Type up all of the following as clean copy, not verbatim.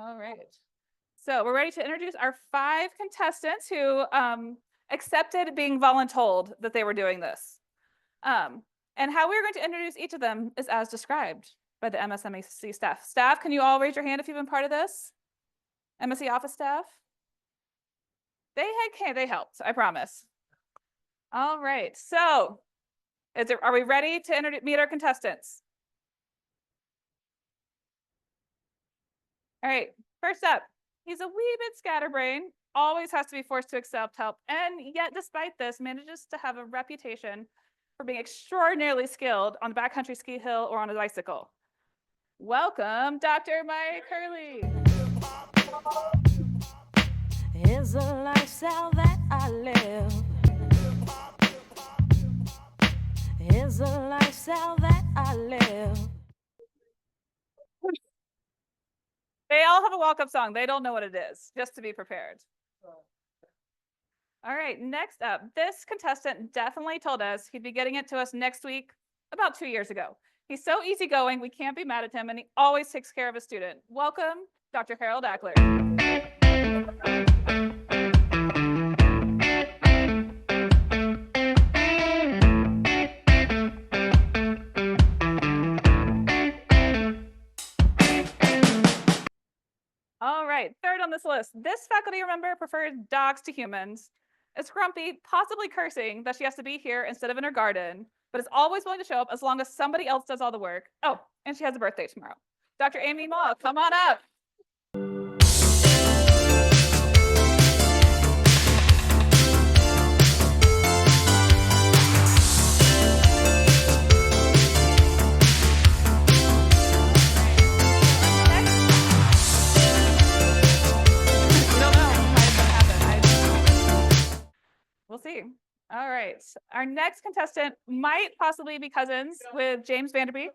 All right. So we're ready to introduce our 5 contestants who accepted being voluntold that they were doing this. And how we're going to introduce each of them is as described by the MSMSE staff. Staff, can you all raise your hand if you've been part of this? MSE office staff? They helped, I promise. All right, so are we ready to meet our contestants? All right, first up, he's a wee bit scatterbrained, always has to be forced to accept help, and yet despite this, manages to have a reputation for being extraordinarily skilled on the backcountry ski hill or on a bicycle. Welcome, Dr. Mike Hurley. Here's a lifestyle that I live. Here's a lifestyle that I live. They all have a walk-up song. They don't know what it is, just to be prepared. All right, next up, this contestant definitely told us he'd be getting it to us next week, about 2 years ago. He's so easygoing, we can't be mad at him, and he always takes care of a student. Welcome, Dr. Harold Ackler. All right, third on this list, this faculty member prefers dogs to humans, is grumpy, possibly cursing that she has to be here instead of in her garden, but is always willing to show up as long as somebody else does all the work. Oh, and she has a birthday tomorrow. Dr. Amy Maw, come on up. We'll see. All right. Our next contestant might possibly be cousins with James Vanderbeek.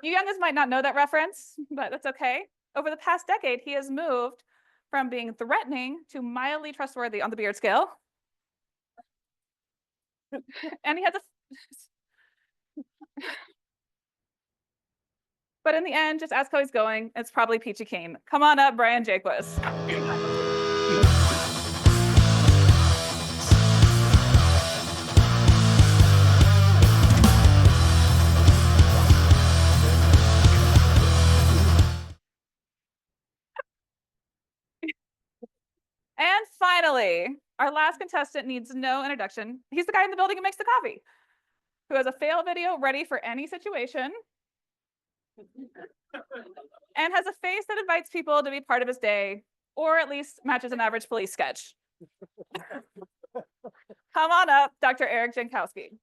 You youngins might not know that reference, but that's okay. Over the past decade, he has moved from being threatening to mildly trustworthy on the Beard scale. And he has a... But in the end, just ask how he's going. It's probably Peachy Keen. Come on up, Brian Jaquist. And finally, our last contestant needs no introduction. He's the guy in the building who makes the coffee, who has a fail video ready for any situation, and has a face that invites people to be part of his day, or at least matches an average police sketch. Come on up, Dr. Eric Jankowski.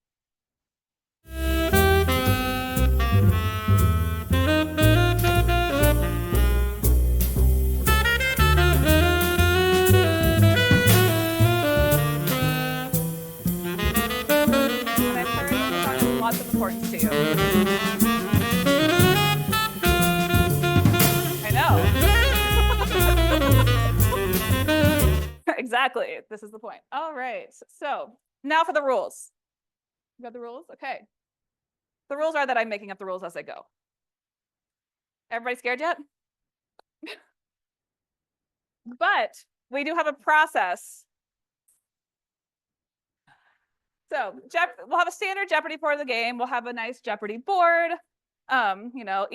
Lots of importance to you. I know. Exactly. This is the point. All right. So now for the rules. You got the rules? Okay. The rules are that I'm making up the rules as I go. Everybody scared yet? But we do have a process. So we'll have a standard Jeopardy part of the game. We'll have a nice Jeopardy board. Whoever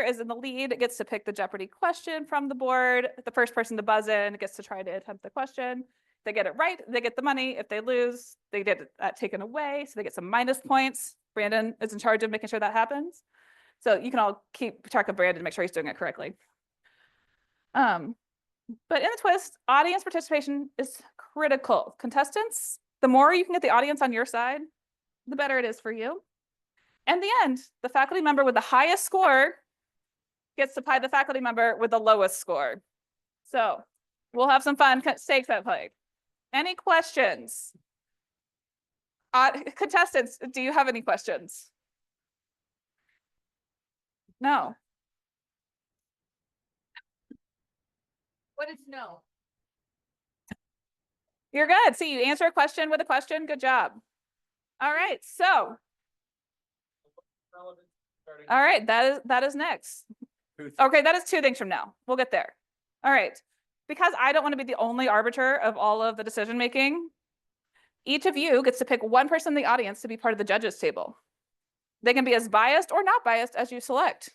is in the lead gets to pick the Jeopardy question from the board. The first person to buzz in gets to try to attempt the question. If they get it right, they get the money. If they lose, they get that taken away. So they get some minus points. Brandon is in charge of making sure that happens. So you can all keep track of Brandon to make sure he's doing it correctly. But in the twist, audience participation is critical. Contestants, the more you can get the audience on your side, the better it is for you. In the end, the faculty member with the highest score gets to pie the faculty member with the lowest score. So we'll have some fun stakes at play. Any questions? Contestants, do you have any questions? No. What is no? You're good. See, you answer a question with a question. Good job. All right. So, all right. That is next. Okay, that is 2 things from now. We'll get there. All right. Because I don't want to be the only arbiter of all of the decision making, each of you gets to pick one person in the audience to be part of the judges table. They can be as biased or not biased as you select.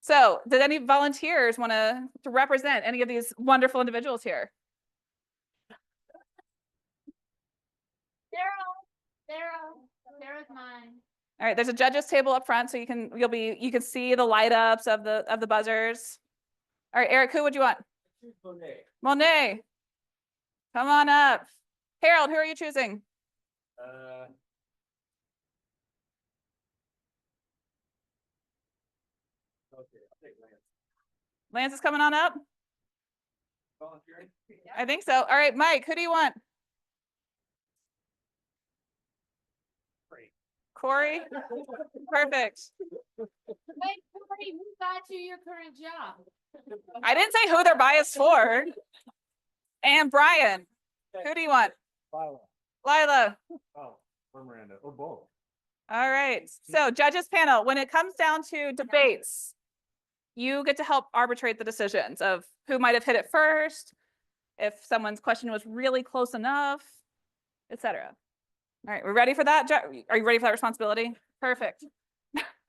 So, did any volunteers want to represent any of these wonderful individuals here? Sarah's mine. All right, there's a judges table up front, so you can see the light ups of the buzzers. All right, Eric, who would you want? Monet. Come on up. Harold, who are you choosing? Okay, I'll take Lance. Lance is coming on up. Volunteering? I think so. All right, Mike, who do you want? Corey. Perfect. Wait, Corey, who got you your current job? I didn't say who they're biased for. And Brian, who do you want? Lila. Oh, or Miranda, or both. All right. So judges panel, when it comes down to debates, you get to help arbitrate the decisions of who might have hit it first, if someone's question was really close enough, etc. All right, we're ready for that? Are you ready for that responsibility? Perfect.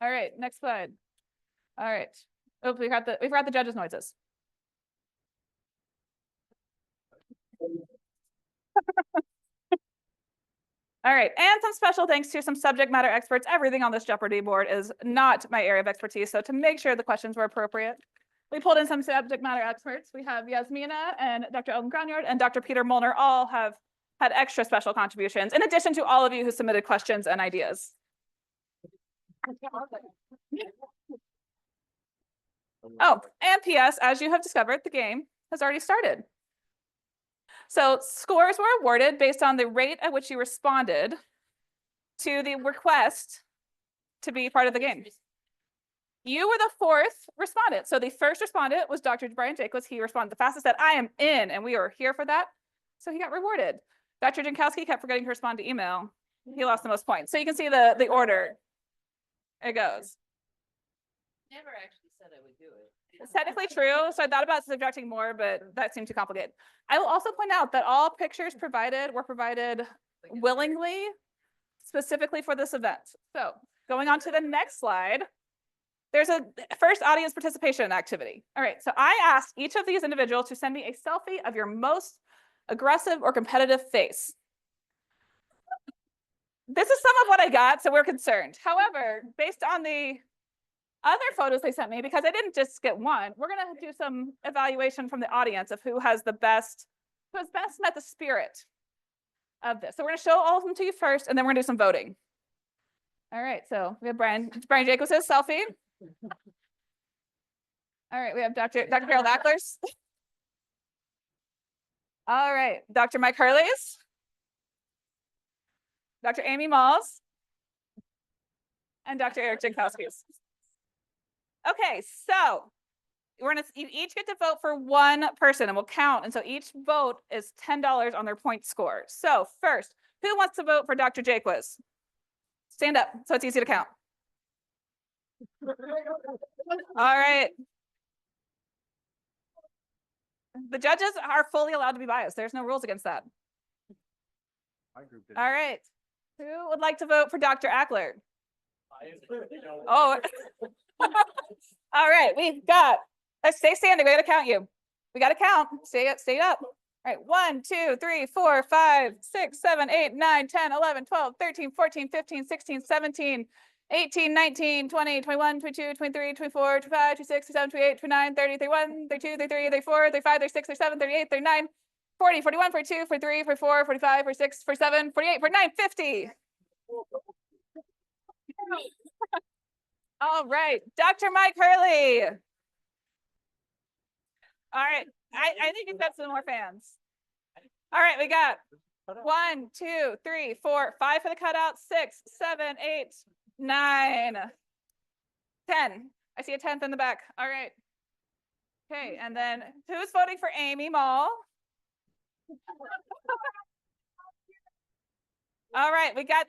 All right, next slide. All right. Oh, we forgot the judges' noises. All right, and some special thanks to some subject matter experts. Everything on this Jeopardy board is not my area of expertise, so to make sure the questions were appropriate, we pulled in some subject matter experts. We have Yasmina and Dr. Elton Gronyard and Dr. Peter Molnar all have had extra special contributions, in addition to all of you who submitted questions and ideas. Oh, and PS, as you have discovered, the game has already started. So scores were awarded based on the rate at which you responded to the request to be part of the game. You were the 4th respondent. So the first respondent was Dr. Brian Jacobs. He responded the fastest, said, I am in, and we are here for that. So he got rewarded. Dr. Jankowski kept forgetting to respond to email. He lost the most points. So you can see the order it goes. Never actually said I would do it. It's technically true, so I thought about subtracting more, but that seemed too complicated. I will also point out that all pictures provided were provided willingly, specifically for this event. So going on to the next slide, there's a first audience participation activity. All right, so I asked each of these individuals to send me a selfie of your most aggressive or competitive face. This is some of what I got, so we're concerned. However, based on the other photos they sent me, because I didn't just get one, we're gonna do some evaluation from the audience of who has best met the spirit of this. So we're gonna show all of them to you first, and then we're gonna do some voting. All right, so we have Brian Jacobs' selfie. All right, we have Dr. Harold Ackler's. All right, Dr. Mike Hurley's. Dr. Amy Malls. And Dr. Eric Jankowski's. Okay, so you each get to vote for one person, and we'll count. And so each vote is $10 on their point score. So first, who wants to vote for Dr. Jacobs? Stand up so it's easy to count. All right. The judges are fully allowed to be biased. There's no rules against that. My group did. All right. Who would like to vote for Dr. Ackler? Oh. All right, we've got, let's stay standing. We gotta count you. We gotta count. Stay up. All right, 1, 2, 3, 4, 5, 6, 7, 8, 9, 10, 11, 12, 13, 14, 15, 16, 17, 18, 19, 20, 21, 22, 23, 24, 25, 26, 27, 28, 29, 30, 31, 32, 33, 34, 35, 36, 37, 38, 39, 40, 41, 42, 43, 44, 45, 46, 47, 48, 49, 50. All right, Dr. Mike Hurley. All right, I think you've got some more fans. All right, we got 1, 2, 3, 4, 5 for the cutout, 6, 7, 8, 9, 10. I see a 10th in the back. All right. Okay, and then who's voting for Amy Mall? All right, we got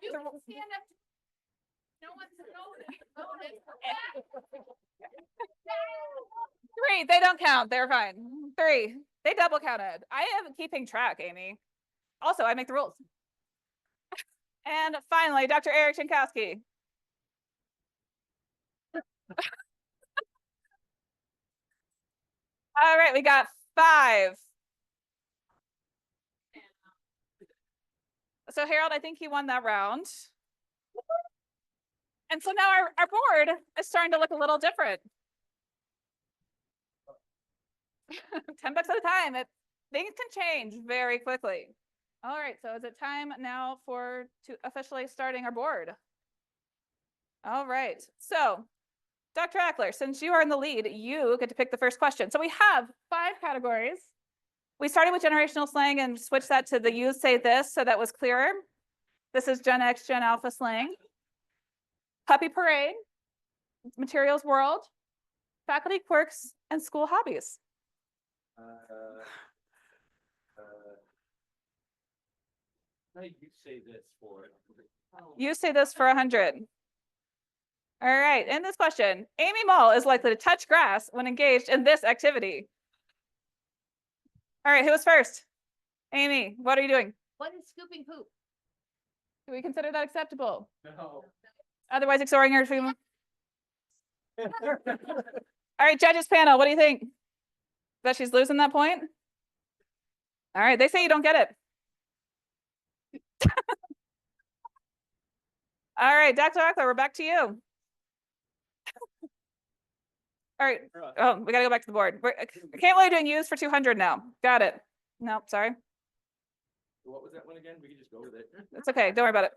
Three, they don't count. They're fine. Three, they double counted. I am keeping track, Amy. Also, I make the rules. And finally, Dr. Eric Chinkowski. All right, we got 5. So Harold, I think he won that round. And so now our board is starting to look a little different. $10 at a time. Things can change very quickly. All right, so is it time now to officially starting our board? All right, so Dr. Ackler, since you are in the lead, you get to pick the first question. So we have 5 categories. We started with generational slang and switched that to the "you say this" so that was clearer. This is Gen X, Gen Alpha slang. Puppy parade, materials world, faculty quirks, and school hobbies. You say this for it. You say this for 100. All right, in this question, Amy Mull is likely to touch grass when engaged in this activity. All right, who was first? Amy, what are you doing? What is scooping poop? Do we consider that acceptable? No. Otherwise, ignoring her. All right, judges panel, what do you think? That she's losing that point? All right, they say you don't get it. All right, Dr. Ackler, we're back to you. All right. Oh, we gotta go back to the board. I can't believe doing use for 200 now. Got it. No, sorry. What was that one again? We can just go with it. It's okay. Don't worry about it.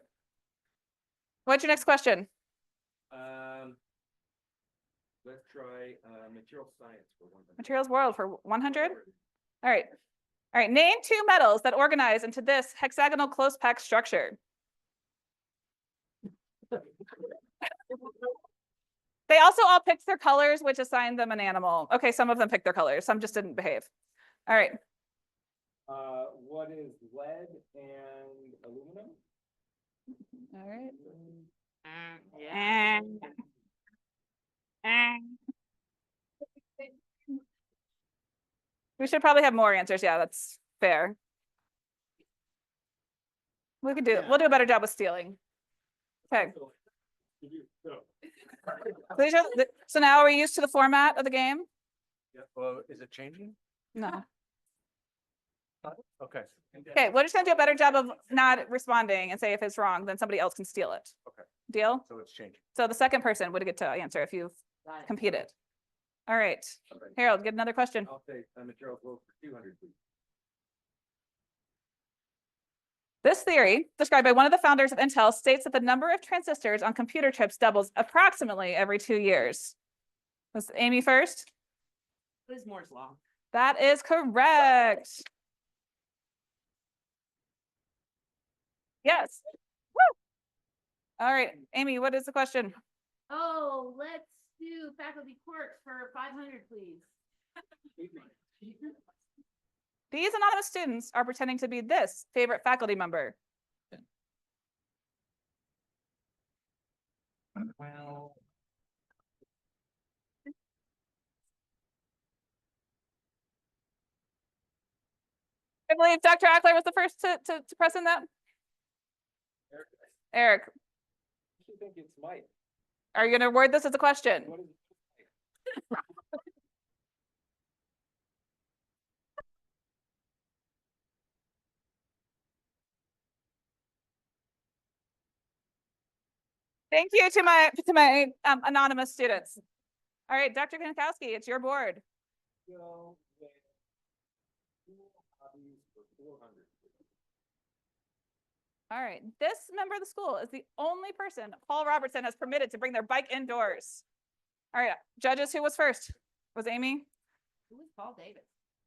What's your next question? Let's try material science for 100. Materials world for 100. All right. All right. Name 2 metals that organize into this hexagonal close packed structure. They also all picked their colors, which assigned them an animal. Okay, some of them picked their colors. Some just didn't behave. All right. What is lead and aluminum? All right. Yeah. We should probably have more answers. Yeah, that's fair. We'll do a better job with stealing. Okay. So now are we used to the format of the game? Yeah. Well, is it changing? No. Okay. Okay, we're just gonna do a better job of not responding and say if it's wrong, then somebody else can steal it. Okay. Deal? So it's changing. So the second person would get to answer if you've competed. All right. Harold, get another question. I'll take material world for 200, please. This theory, described by one of the founders of Intel, states that the number of transistors on computer chips doubles approximately every 2 years. Was Amy first? What is Moore's law? That is correct. Yes. Woo! All right, Amy, what is the question? Oh, let's do faculty quirks for 500, please. These anonymous students are pretending to be this favorite faculty member. Well, I believe Dr. Ackler was the first to press in that. Eric, I think it's Mike. are you going to word this as a question? What is Thank you to my anonymous students. All right, Dr. Kankowski, it's your board. go with school hobbies for 400? All right, this member of the school is the only person Paul Robertson has permitted to bring their bike indoors. All right, judges, who was first? Was Amy? Who is Paul Davis?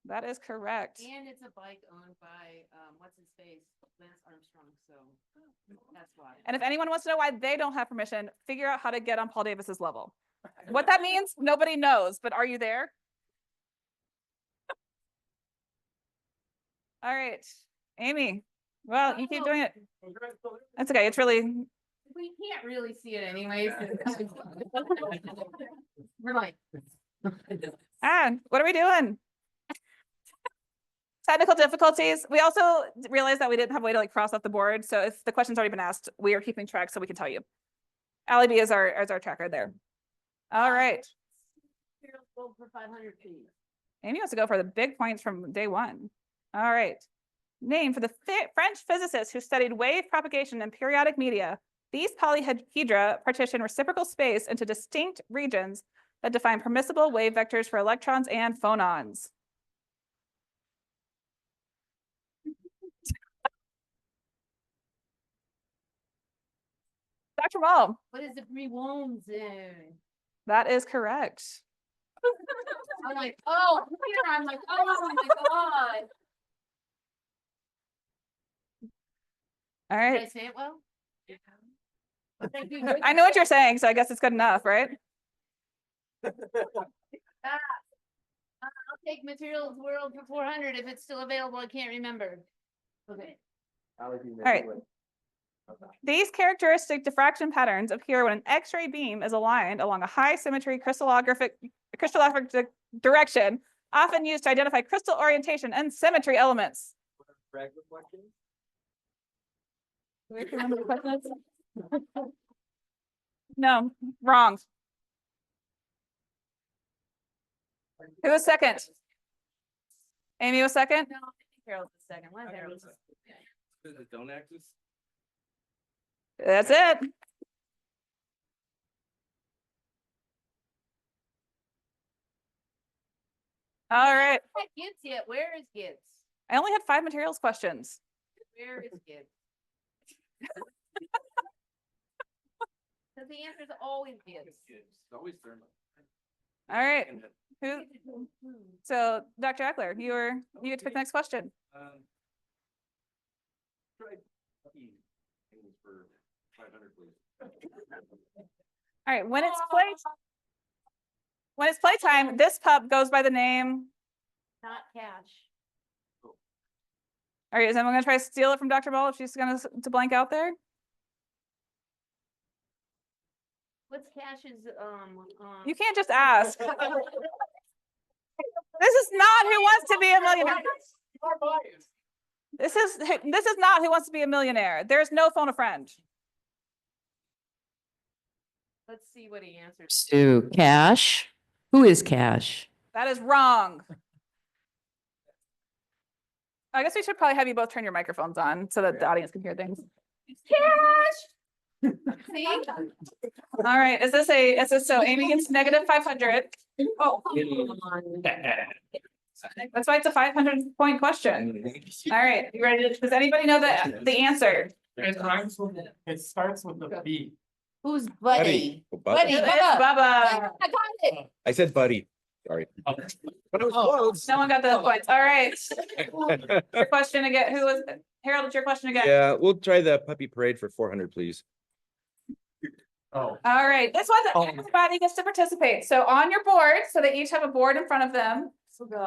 That is correct. And it's a bike owned by, what's his face, Lance Armstrong, so that's why. And if anyone wants to know why they don't have permission, figure out how to get on Paul Davis's level. What that means, nobody knows, but are you there? All right, Amy. Well, you keep doing it. That's okay. It's really We can't really see it anyways. We're like. And what are we doing? Technical difficulties. We also realized that we didn't have a way to like cross off the board. So if the question's already been asked, we are keeping track so we can tell you. Ally B is our tracker there. All right. For 500 feet. Amy wants to go for the big points from day one. All right. Name for the French physicists who studied wave propagation in periodic media. These polyhedra partition reciprocal space into distinct regions that define permissible wave vectors for electrons and phonons. Dr. Mull. What is the Brewon zone? That is correct. I'm like, oh, I'm like, oh my God. All Did I right. say it well? Thank you. I know what you're saying, so I guess it's good enough, right? I'll take materials world for 400 if it's still available. I can't remember. Okay. All right. These characteristic diffraction patterns appear when an X-ray beam is aligned along a high symmetry crystallographic direction, often used to identify crystal orientation and symmetry elements. Remember the questions? No, wrong. Who was second? Amy was second? No, I think Carol's the second one. Carol's the second. Don't axis? That's it. All right. Heck, Gibbs yet? Where is Gibbs? I only had 5 materials questions. Where is Gibbs? Because the answer is always Gibbs. It's always thermal. All right. Who? So, Dr. Eckler, you get to pick the next question. Try puppy things for 500, please. All right. When it's playtime, this pup goes by the name. Not cash. All right. Is anyone gonna try to steal it from Dr. Ball if she's gonna to blank out there? What's Cash's You can't just ask. This is not Who Wants to Be a Millionaire. This is not Who Wants to Be a Millionaire. There's no phone a friend. let's see what he answered. To Cash. Who is Cash? That is wrong. I guess we should probably have you both turn your microphones on so that the audience can hear things. Cash. See? All right. Is this so Amy gets negative 500? Oh, that's why it's a 500 point question. All right. You ready? Does anybody know the answer? It starts with the B. Who's Buddy? Buddy. It's Bubba. Bubba. I got it. I said buddy. Sorry. But I was close. No one got the points. All right. Your question again. Who was Harold? It's your question again. Yeah, we'll try the puppy parade for 400, please. Oh. All right. This one, everybody gets to participate. So on your board, so they each have a board in front of them.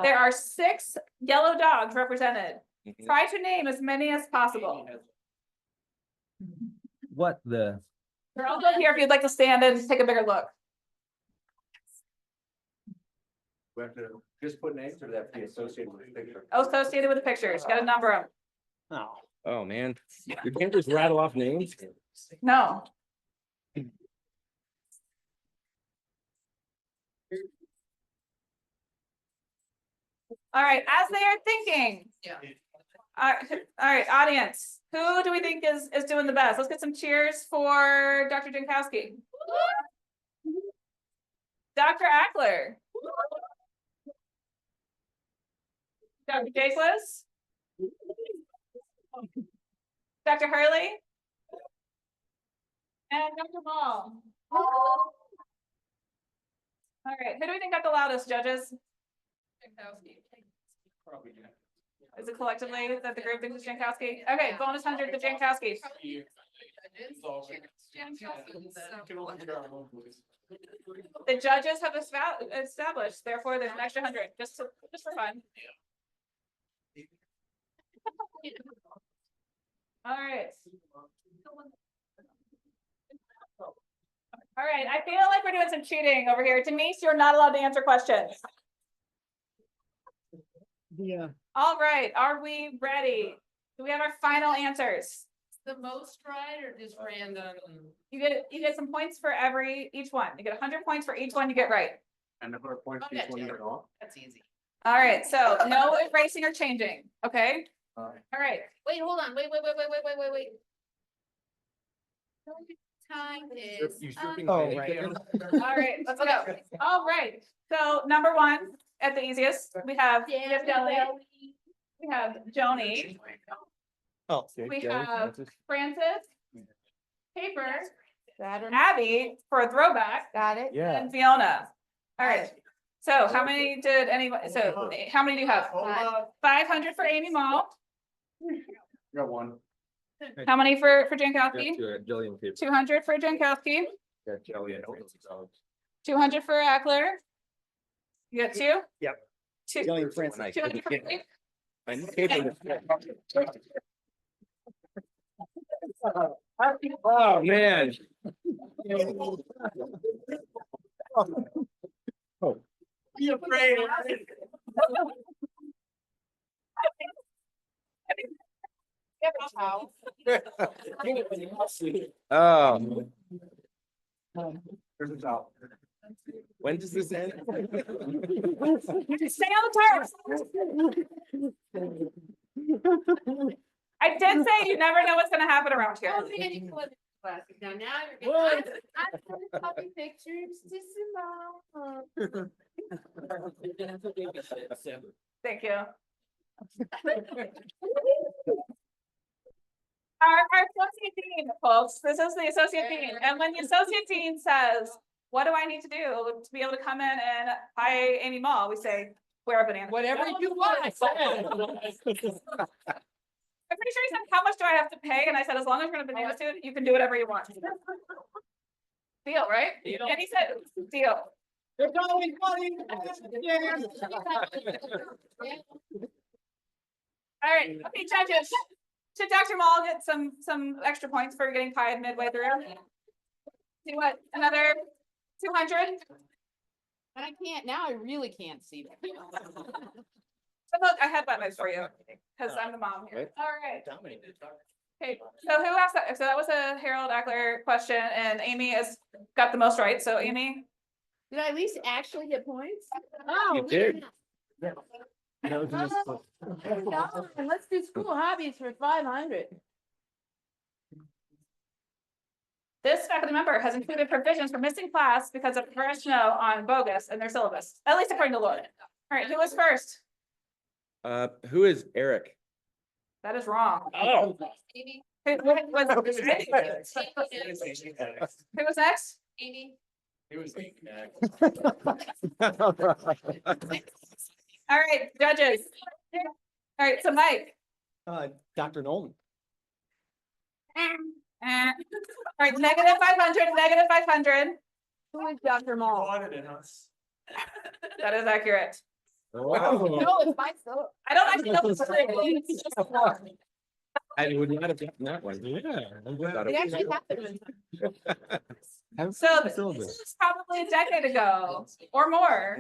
There are 6 yellow dogs represented. Mhm. Try to name as many as possible. What the? They're all good here if you'd like to stand and take a bigger look. We have to just put names or they have to be associated with the picture? Associated with the pictures. Got to number them. No. Oh, man. You can't just rattle off names? No. All right, as they are thinking. Yeah. All right, audience, who do we think is doing the best? Let's get some cheers for Dr. Jankowski. Dr. Ackler. Dr. Jakewis. Dr. Hurley. And Dr. Ball. All right, who do we think got the loudest, judges? Is it collectively that the group thinks it's Jankowski? Okay, bonus 100 to Jankowski. The judges have established, therefore there's an extra 100, just for fun. All right. All right, I feel like we're doing some cheating over here. Denise, you're not allowed to answer questions. Yeah. All right, are we ready? Do we have our final answers? The most right or just random? You get some points for each one. You get 100 points for each one you get right. And the points Okay, each one you get wrong. That's easy. All right, so no erasing or changing, okay? All right, Wait, hold on, wait. Time is. Oh, right. all right, let's go. All right, so number one, at the easiest, we have Jelly, we have Joni, Oh. we have Francis, Paper, Saturn. Abby for a throwback, Got it. Yeah. and Fiona. All right, so how many did anybody, so how many do you have? 500 for Amy Mall. Got one. How many for Jankowski? Jillian people. 200 for Jankowski, Got Jillian. 200 for Ackler. You got two? Yep. Two. Jillian Francis. 200 for me. Oh, man. Be afraid. Oh. When does this end? Stay on the turf. I did say you never know what's gonna happen around here. Oh, man, you put it classic. Now you're getting. I'm copy pictures to Simone. Thank you. Our associate dean, folks, this is the associate dean, and when the associate dean says, what do I need to do to be able to come in and buy Amy Mall, we say, wear a banana. Whatever you want. I'm pretty sure he said, how much do I have to pay? And I said, as long as you're in a banana suit, you can do whatever you want. Deal, right? And he said, deal. There's always money. All right, okay, judges. Should Dr. Mall get some extra points for getting pied midway through? See what, another 200? And I can't, now I really can't see that. So look, I had buttons for you, because I'm the mom here. All right. Okay, so who asked that? So that was a Harold Ackler question, and Amy has got the most right, so Amy. Did I at least actually get points? You did. No, and let's do school hobbies for 500. This faculty member has included provisions for missing class because of professional on bogus in their syllabus, at least according to Lord. All right, who was first? Who is Eric? That is wrong. Oh. Amy, Who was next? Amy. All right, judges. All right, so Mike. Dr. Nolan. All right, negative 500, negative 500. Who is Dr. Mall? That is accurate. Wow. No, it's my soul. I don't actually know what's it's just a form. I would not have gotten that one. Yeah. It actually happened. So this is probably a decade ago or more.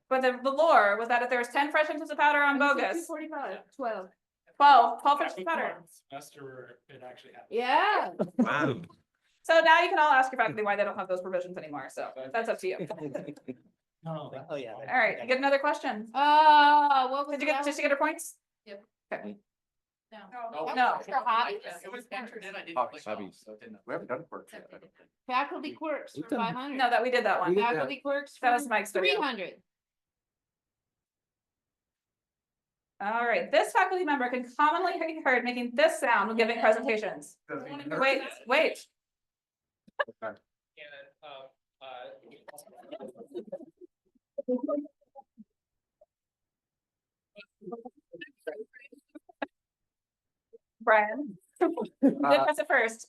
But the lore was that if there was 10 fresh inches of powder on bogus, 45, 12. 12 inches of powder. Semester it actually happened. Yeah. Wow. So now you can all ask your faculty why they don't have those provisions anymore. So that's up to you. Oh, yeah. All right, you get another question. What was Did you get her points? Yep. Okay. No. No. For hobbies? It was entered in, I didn't. Hobbies. We haven't done work yet. Faculty quirks for 500. No, that we did that one. We did that. Faculty quirks That for was Mike's video. 300. All right, this faculty member can commonly be heard making this sound when giving presentations. Wait. Brian, you press it first.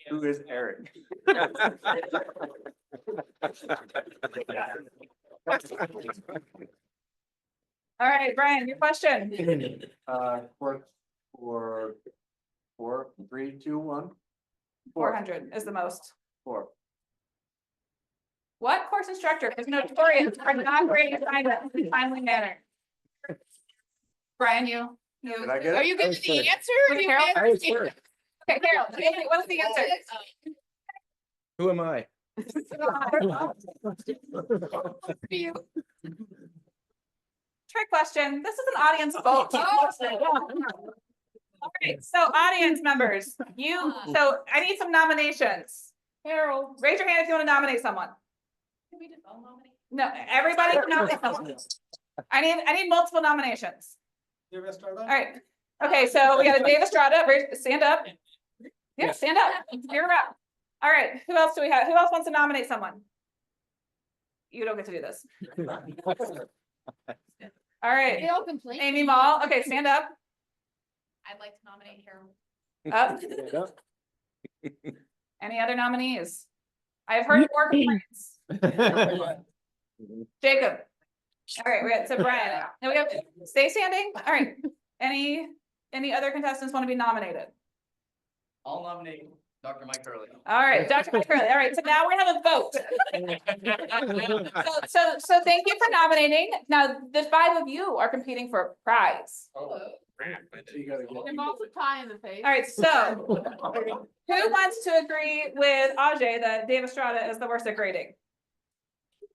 Who is Eric? All right, Brian, your question. Work for 4, 3, 2, 1. 400 is the most. 4. What course instructor is notorious for not grading assignments in a timely manner? Brian, you. Did I get it? Are you I getting was the first. answer? Was it You Carol? better I was get- first. Okay, Carol, what is the answer? Who am I? Trick question. This is an audience vote. All right, so audience members, so I need some nominations. Carol, raise your hand if you want to nominate someone. Can we just all nominate? No, everybody can nominate someone. I need multiple nominations. All right. Okay, so we got a Dave Estrada, stand up. Yeah, stand up. You're up. All right, who else do we have? Who else wants to nominate someone? You don't get to do this. All right, They all complain. Amy Mall. Okay, stand up. I'd like to nominate Carol. Up. Any other nominees? I've heard more complaints. Jacob. All right, we got to Brian. Now we have, stay standing. All right. Any other contestants want to be nominated? I'll nominate Dr. Mike Hurley. All right, Dr. McCurley. All right, so now we have a vote. So thank you for nominating. Now, the 5 of you are competing for a prize. So you gotta get- They're both a tie in the face. All right, so who wants to agree with Ajay that Dave Estrada is the worst at grading?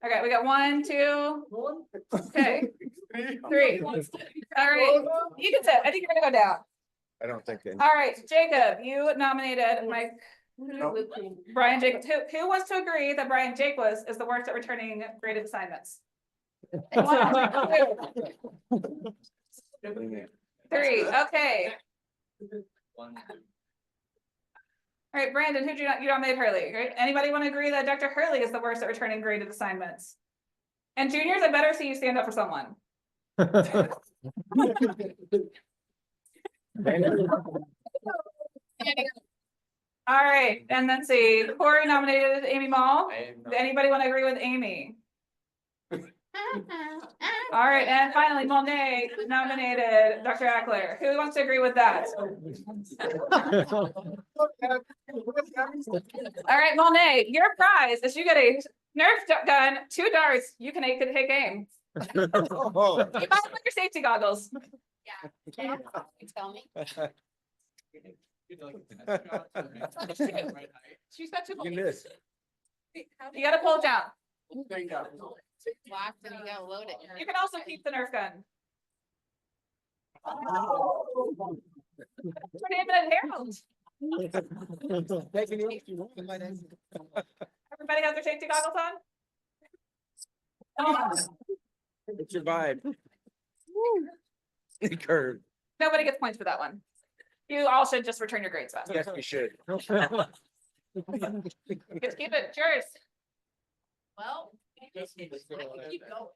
Okay, we got 1, 2, okay, 3. All right, you can sit. I think you're gonna go down. I don't think. All right, Jacob, you nominated Mike, Brian Jacobs. Who wants to agree that Brian Jacobs is the worst at returning graded assignments? 1, 2, 3, okay. All right, Brandon, who do you nominate Hurley, right? Anybody want to agree that Dr. Hurley is the worst at returning graded assignments? And juniors, I better see you stand up for someone. All right, and let's see, Corey nominated Amy Mall. Anybody want to agree with Amy? All right, and finally, Monet nominated Dr. Ackler. Who wants to agree with that? All right, Monet, your prize is you get a Nerf gun, 2 darts. You can take aim. You might want your safety goggles. Yeah. Tell me. She's got 2 bullets. You gotta pull it down. Locked and you gotta load it. You can also keep the Nerf gun. Her name is Harold. Everybody has their safety goggles on? Come on. It survived. Curve. Nobody gets points for that one. You all should just return your grades back. Yes, we should. Just keep it, yours. Well. Keep going.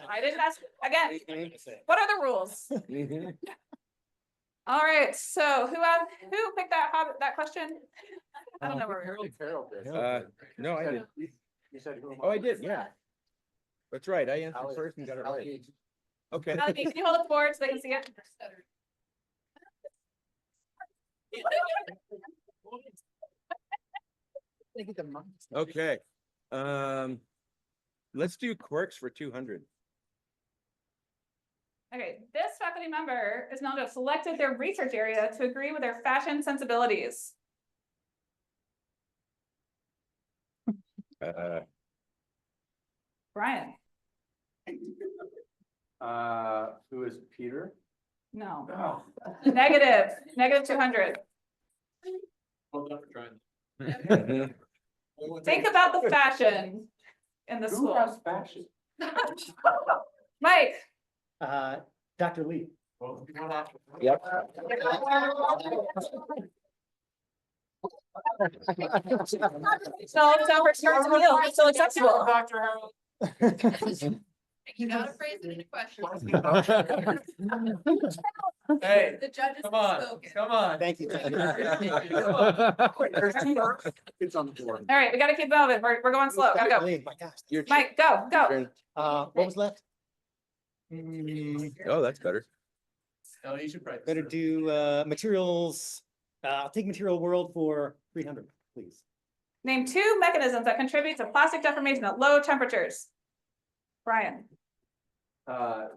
I didn't ask, again, what are the rules? Mhm. All right, so who picked that question? I don't know where we were. No, I did. You said who am Oh, I did, yeah. That's right. I answered first and got it right. Okay. Melanie, can you hold up the board so they can see it? Okay. Let's do quirks for 200. Okay, this faculty member is known to have selected their research area to agree with their fashion sensibilities. Brian, Who is Peter? no, Oh. negative 200. Well done for trying. Think about the fashion in the Who school. has fashion? Mike. Dr. Lee. Yep. So for skirts and heels, it's still acceptable. You gotta phrase it in a question. Hey, The judges come have on, spoken. come on. Thank you. It's on the board. All right, we gotta keep moving. We're going slow. Gotta go. Lee, my gosh. Your Mike, go. turn. What was left? Oh, that's better. No, you should practice. Better do materials. I'll take material world for 300, please. Name 2 mechanisms that contribute to plastic deformation at low temperatures. Brian, you're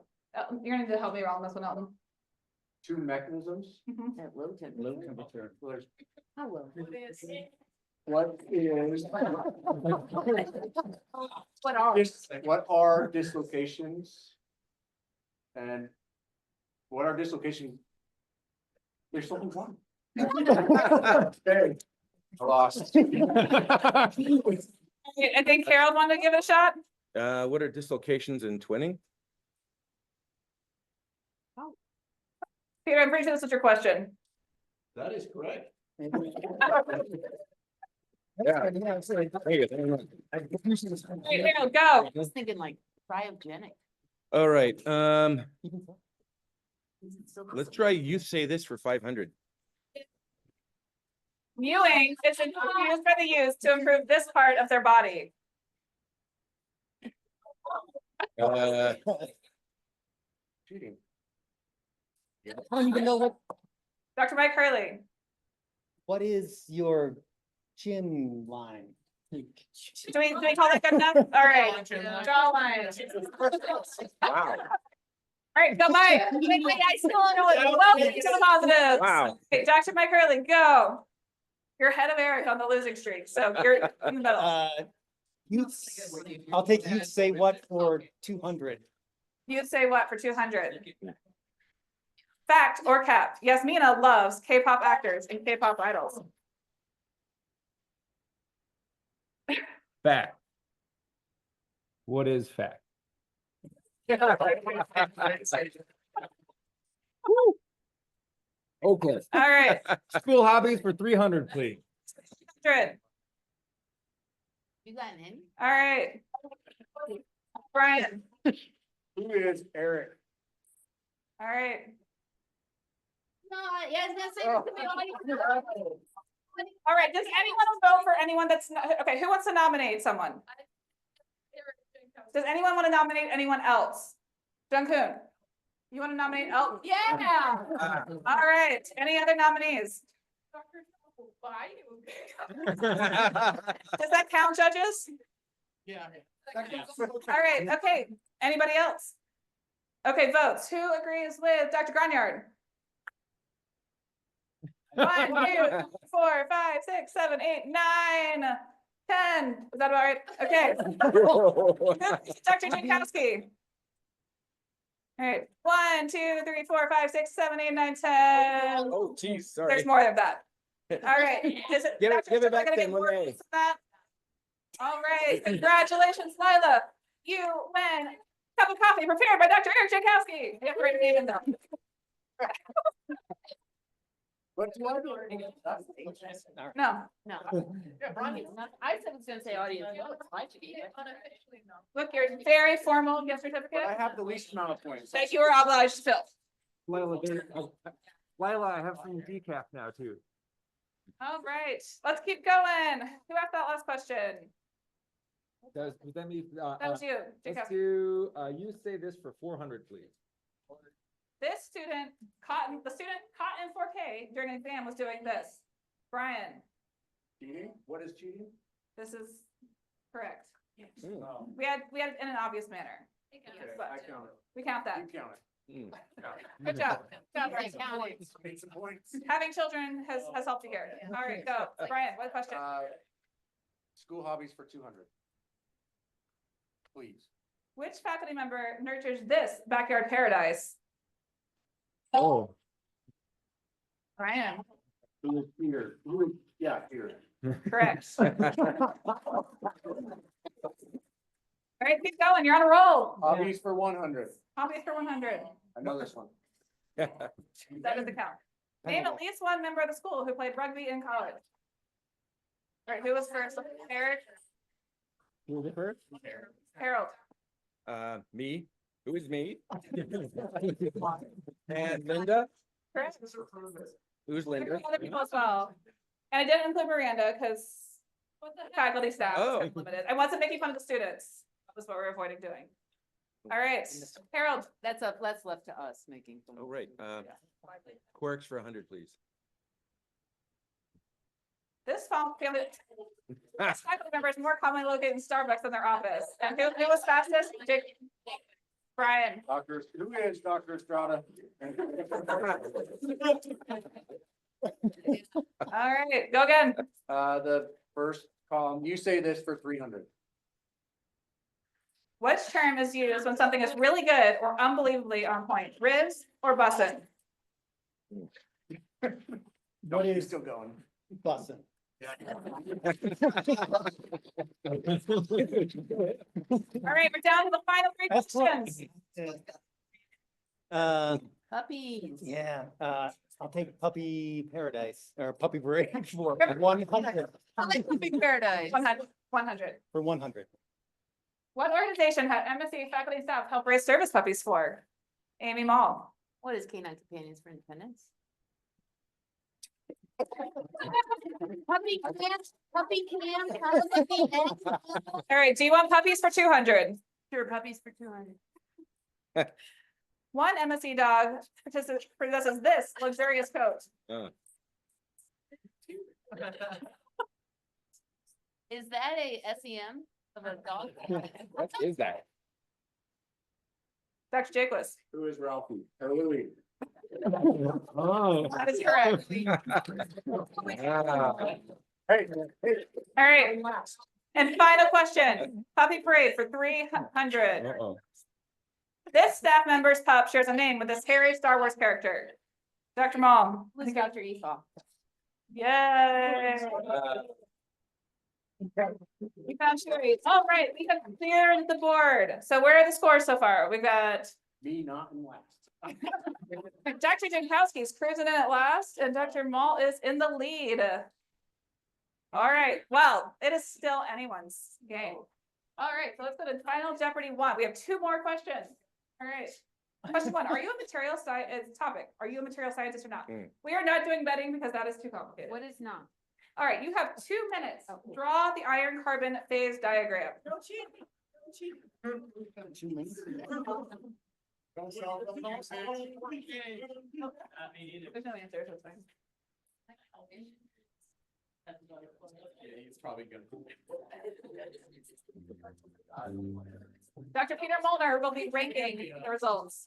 gonna need to help me on this one, Elton. 2 mechanisms. Mhm. At low temperature. Low temperature. How low? What is? What What are dislocations? And what are dislocations? There's something wrong. Okay. I lost. I think Carol wanted to give it a shot. What are dislocations in twinning? Peter, I'm pretty sure this is your question. That is correct. Yeah. Hey, Harold, go. I was thinking like cryogenic. All right, Is it still- let's try you say this for 500. Mewing is used by the youth to improve this part of their body. Cheating. I don't even know Dr. Mike Hurley, what is your chin line? do we call that good enough? All right, draw a line. Wow. All right, go Mike. I still know it. Welcome to the positives. Wow. Okay, Dr. Mike Hurley, go. You're ahead of Eric on the losing streak, so you're in the middle. I'll take you say what for 200. You'd say what for 200? Fact or cap? Yasmina loves K-pop actors and K-pop idols. Fact. What is fact? Okay. All right, School hobbies for 300, please. 100. You got an in? All right. Brian, Who is Eric? all right. No, yeah, I was gonna say, this could be all- All right, does anyone vote for anyone that's, okay, who wants to nominate someone? Does anyone want to nominate anyone else? Jungkook, you want to nominate Elton? Yeah. All right, any other nominees? Does that count, judges? Yeah. All right, okay, anybody else? Okay, votes, who agrees with Dr. Gronyard? 1, 2, 4, 5, 6, 7, 8, 9, 10. Is that about right? Okay. Dr. Jankowski. All right. 1, 2, 3, 4, 5, 6, 7, 8, 9, 10. Oh, geez, sorry. There's more of that. All right. Is it? Give it- Dr. give it Stickler back gonna then, get more Renee. votes than that? All right. Congratulations, Lila. You win a cup of coffee prepared by Dr. Eric Jankowski. You have to write your name in there. What do I do? No. No. I said it's gonna say audience. Look, your very formal gift But I certificate have the least amount of points. that you are obliged to fill. Lila, I have some decaf now too. All right, let's keep going. Who asked that last question? Does that mean, That was you, let's Jacob. do, you say this for 400, please. This student caught, the student caught in 4K during an exam was doing this. Brian, Cheating? What is cheating? this is correct. Oh, We had it in an obvious manner. okay, but I count We count it. that. You count Hmm. it. Good job. Good job, Brian. Make some points. Having children has helped you here. All right, go. Brian, what question? School hobbies for 200. Please. Which faculty member nurtures this backyard paradise? Oh. Brian, Who is Peter? Yeah, Peter. correct. All right, keep going. You're on a roll. Hobbies for 100. Hobbies for 100. I know this one. That doesn't count. Name at least one member of the school who played rugby in college. All right, who was first? Eric, Who was it first? Harold. Me, who is me? And Linda, Correct. who's Linda? Other people as well. And I didn't include Miranda because faculty staff is Oh. kind of limited. I wasn't making fun of the students. That was what we're avoiding doing. All right, Harold, That's left to us making. Oh, right, quirks for 100, please. This family member is more commonly located in Starbucks than their office. And who was fastest? Brian. Who is Dr. Estrada? All right, go again. The first column, you say this for 300. Which term is used when something is really good or unbelievably on point? Riz or bussin'? What You're is still going. bussin'? All right, we're down to the final three That's questions. Puppies. Yeah, I'll take puppy paradise or puppy parade for 100. I like Puppy Paradise. 100. For 100. What organization had MSE faculty and staff help raise service puppies for? Amy Mall. What is Canine Companions for Independence? Puppy camp, puppy camp. All right, do you want puppies for 200? Sure, puppies for 200. One MSE dog possesses this luxurious coat. Is that a SEM of a dog? What is that? Dr. Jakeless. Who is Ralphie? Or Louie? Oh. That is correct. Hey, All right. And final question, puppy parade for 300. Uh-oh. This staff member's pup shares a name with this hairy Star Wars character. Dr. Malm. Who's Dr. Esau? Yay. We found Sherry. All right, we have cleared the board. So where are the scores so far? We've got me not in last. Dr. Jankowski's cruising in at last, and Dr. Mall is in the lead. All right, well, it is still anyone's game. All right, so let's go to Final Jeopardy 1. We have 2 more questions. All right. Question 1, are you a material science topic? Are you a material scientist or not? We are not doing betting because that is too complicated. What is not? All right, you have 2 minutes. Draw the iron carbon phase diagram. There's no answer, so it's fine. He's probably gonna. Dr. Peter Molnar will be ranking the results.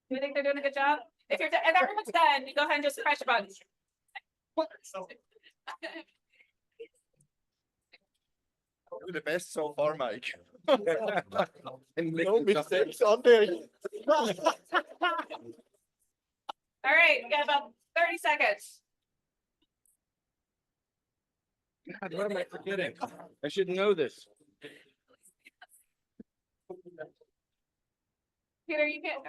Do you think they're doing a good job? If you're, if everyone's done, you go ahead and just press your button. You're the best so far, Mike. No mistakes on there. All right, we got about 30 seconds. God, what am I forgetting? I should know this. Peter, you can't.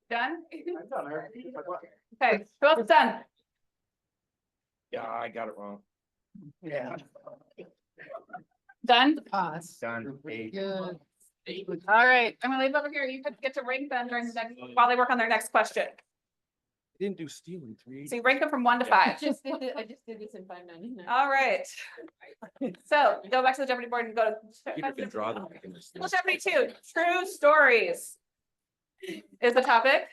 Done? I'm done, Eric. Okay, who else is done? Yeah, I got it wrong. Yeah. Done? Done. All right, I'm gonna leave over here. You get to rank them during the next, while they work on their next question. I didn't do stealing 3. So you rank them from 1 to 5. I just did this in $5.99. All right. So go back to the Jeopardy board and go Peter can to. draw them. Well, Jeopardy 2, true stories is the topic.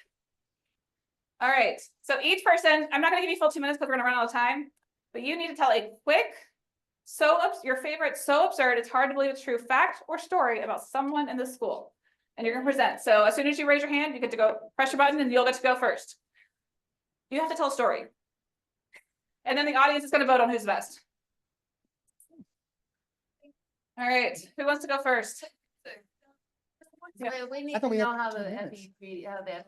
All right, so each person, I'm not gonna give you full 2 minutes because we're gonna run out of time, but you need to tell a quick, your favorite, so absurd, it's hard to believe it's true fact or story about someone in the school. And you're gonna present. So as soon as you raise your hand, you get to go press your button and you'll get to go first. You have to tell a story. And then the audience is gonna vote on who's the best. All right, who wants to go first? Yeah. We need I to thought we had know how 2 the minutes. how the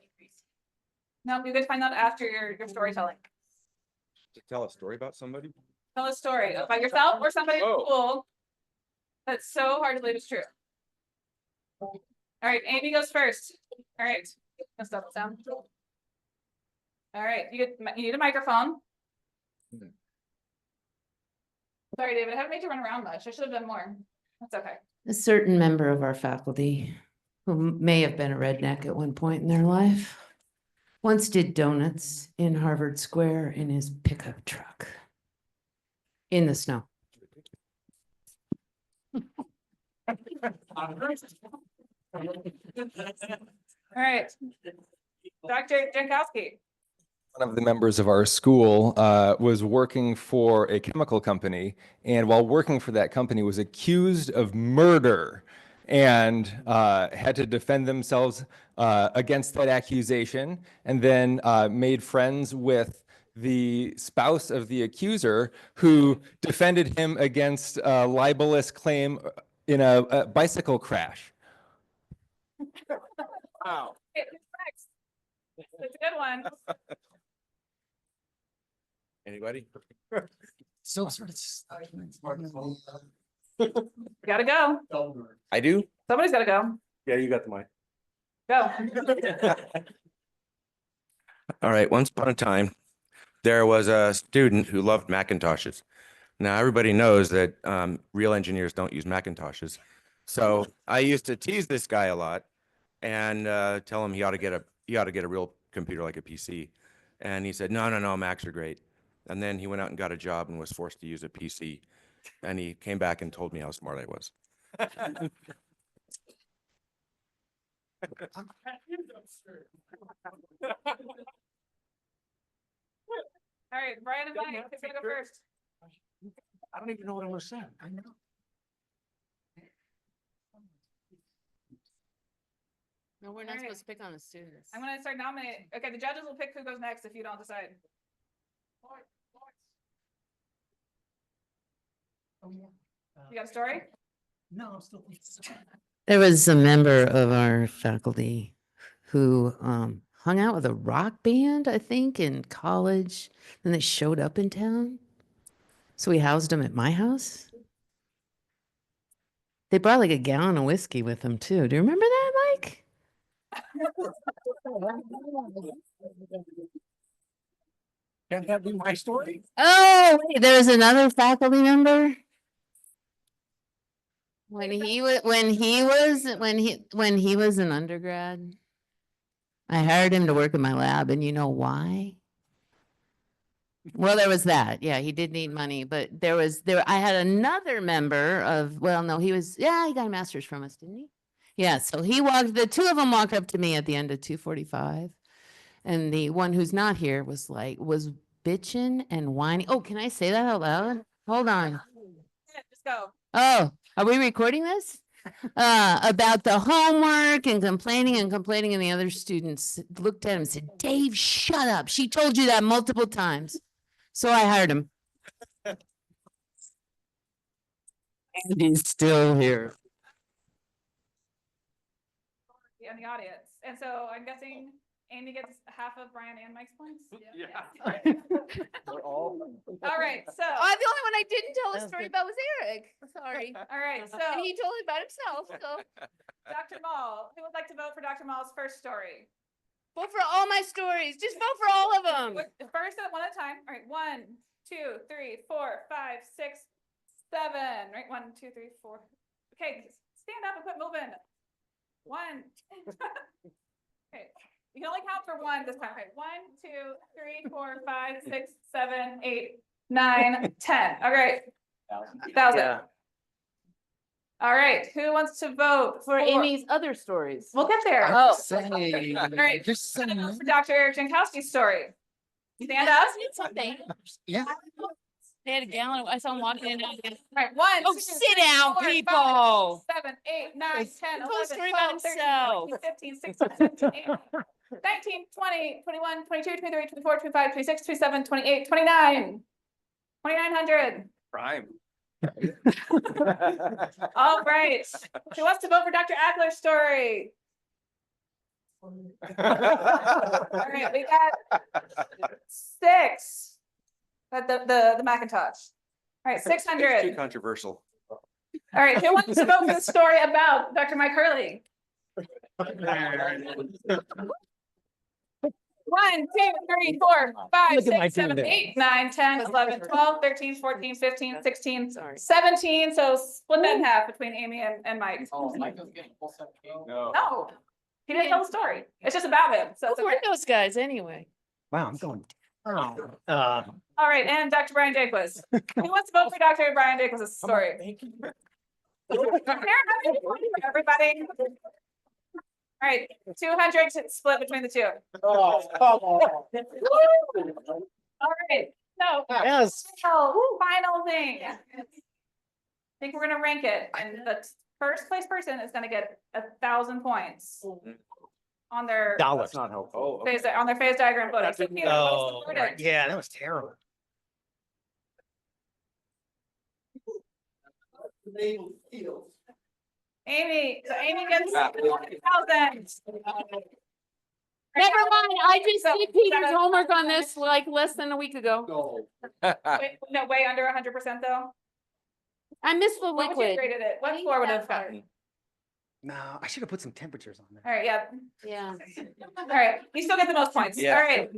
No, you get to find out after your storytelling. To tell a story about somebody? Tell a story about yourself or somebody in Oh. school. That's so hard to believe it's true. All right, Amy goes first. All right, let's stop the sound. All right, you need a microphone. Hmm. Sorry, David, I haven't made you run around much. I should have done more. That's okay. A certain member of our faculty, who may have been a redneck at one point in their life, once did donuts in Harvard Square in his pickup truck in the snow. All right. Dr. Jankowski. One of the members of our school was working for a chemical company, and while working for that company was accused of murder and had to defend themselves against that accusation, and then made friends with the spouse of the accuser, who defended him against a libelous claim in a bicycle crash. Wow. Okay, who's next? That's a good one. Anybody? So sort of. Gotta go. I do? Somebody's gotta go. Yeah, you got the mic. Go. All right, once upon a time, there was a student who loved Macintoshes. Now, everybody knows that real engineers don't use Macintoshes. So I used to tease this guy a lot and tell him he ought to get a real computer like a PC. And he said, no, Macs are great. And then he went out and got a job and was forced to use a PC. And he came back and told me how smart I was. All right, Brian and Mike, who's gonna go first? I don't even know what I'm gonna say. I know. No, we're All not right. supposed to pick on the students. I'm gonna start nominating. Okay, the judges will pick who goes next if you don't decide. Oh, yeah. You got a story? No, I'm still. There was a member of our faculty who hung out with a rock band, I think, in college. Then they showed up in town. So we housed them at my house. They brought like a gallon of whiskey with them too. Do you remember that, Mike? Can't that be my story? Oh, wait, there was another faculty member. When he was an undergrad, I hired him to work in my lab, and you know why? Well, there was that. Yeah, he did need money, but I had another member of, well, no, he got a master's from us, didn't he? Yeah, so the two of them walked up to me at the end of 2:45. And the one who's not here was bitching and whining. Oh, can I say that out loud? Hold on. Yeah, just go. Oh, are we recording this? About the homework and complaining. And the other students looked at him and said, Dave, shut up. She told you that multiple times. So I hired him. And he's still here. In the audience. And so I'm guessing Amy gets half of Brian and Mike's points? Yeah. All right, so, Oh, the only one I didn't tell a story about was Eric. Sorry. all right, so, And he told it about himself, so Dr. Mall, who would like to vote for Dr. Mall's first story? vote for all my stories. Just vote for all of them. First, one at a time. All right, 1, 2, 3, 4, 5, 6, 7. Right, 1, 2, 3, 4. Okay, stand up and quit moving. 1. Okay, you can only count for 1 this time. Okay, 1, 2, 3, 4, 5, 6, 7, 8, 9, 10. All right, 1,000. All right, who wants to vote For Amy's other stories. We'll get there. Oh. All right, for Dr. Eric Jankowski's story. Stand up. Something. Yeah. They had a gallon. I saw him walking in. All right, 1, Oh, 2, sit 3, down, 4, 5, people. 7, 8, 9, 10, Tell a 11, story 12, about 13, himself. 14, 15, 16, 17, 18, 19, 20, 21, 22, 23, 24, 25, 26, 27, 28, 29. 2,900. Prime. All right. Who wants to vote for Dr. Adler's story? All right, we got 6. The Macintosh. All right, 600. Too controversial. All right, who wants to vote for the story about Dr. Mike Hurley? 1, 2, 3, 4, 5, Look at my 6, 7, team there. 8, 9, 10, 11, 12, 13, 14, 15, 16, Sorry. 17. So split that in half between Amy and Mike. Oh, Michael's getting full set. No. No, he didn't tell the story. It's just about him. So it's Who okay. are those guys anyway? Wow, I'm going. All right, and Dr. Brian Jaquez. Who wants to vote for Dr. Brian Jaquez's story? Everybody. All right, 200 to split between the two. Oh, come on. All right, so Yes. final thing. I think we're gonna rank it, and the first place person is gonna get 1,000 points on their Dollars. That's not helpful. phase diagram voting. So Peter, Oh, what's the verdict? yeah, that was terrible. Amy, so Amy gets 1,000. Never mind, I just So, did Peter's seven- homework on this like less than a week ago. Wait, no, way under 100% though. I missed the What would you have liquid. graded it? What score would have gotten? No, I should have put some temperatures on there. All right, yeah. Yeah. All right, you still get the most points. Yeah. All right.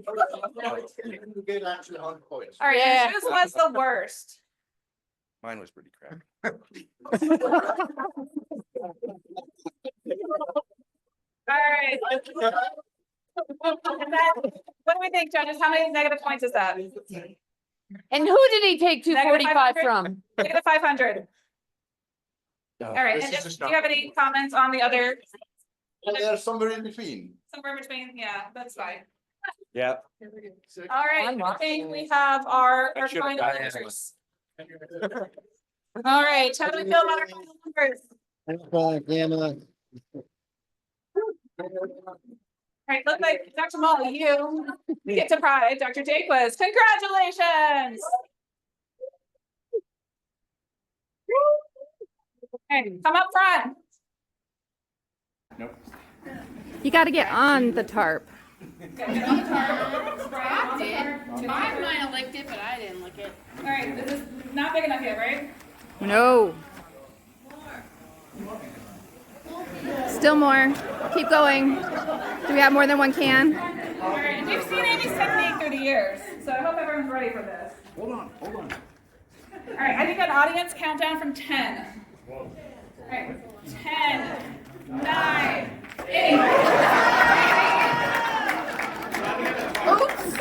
Get actually 100 points. All right, Yeah. and whose was the worst? Mine was pretty crap. All right. And then, what do we think, judges? How many negative points is that? And who did he take two Negative 45 500? from? Negative 500. All right, and do you have any comments on the other, There's somewhere in between. somewhere in between? Yeah, that's fine. Yeah. All right, I think we have our I should've final got it. answers. All right, how do we feel about our final numbers? All right, looks like Dr. Molly, you get to pride Dr. Jaquez. Congratulations. Okay, come up front. You gotta get on the tarp. I might have licked it, but I didn't lick it. All right, this is not big enough yet, right? No. Still more. Keep going. Do we have more than one can? All right, and we've seen Amy's technique through the years, so I hope everyone's ready for this. Hold on. All right, I need an audience countdown from 10. All right, 10, 9, 8. Oops.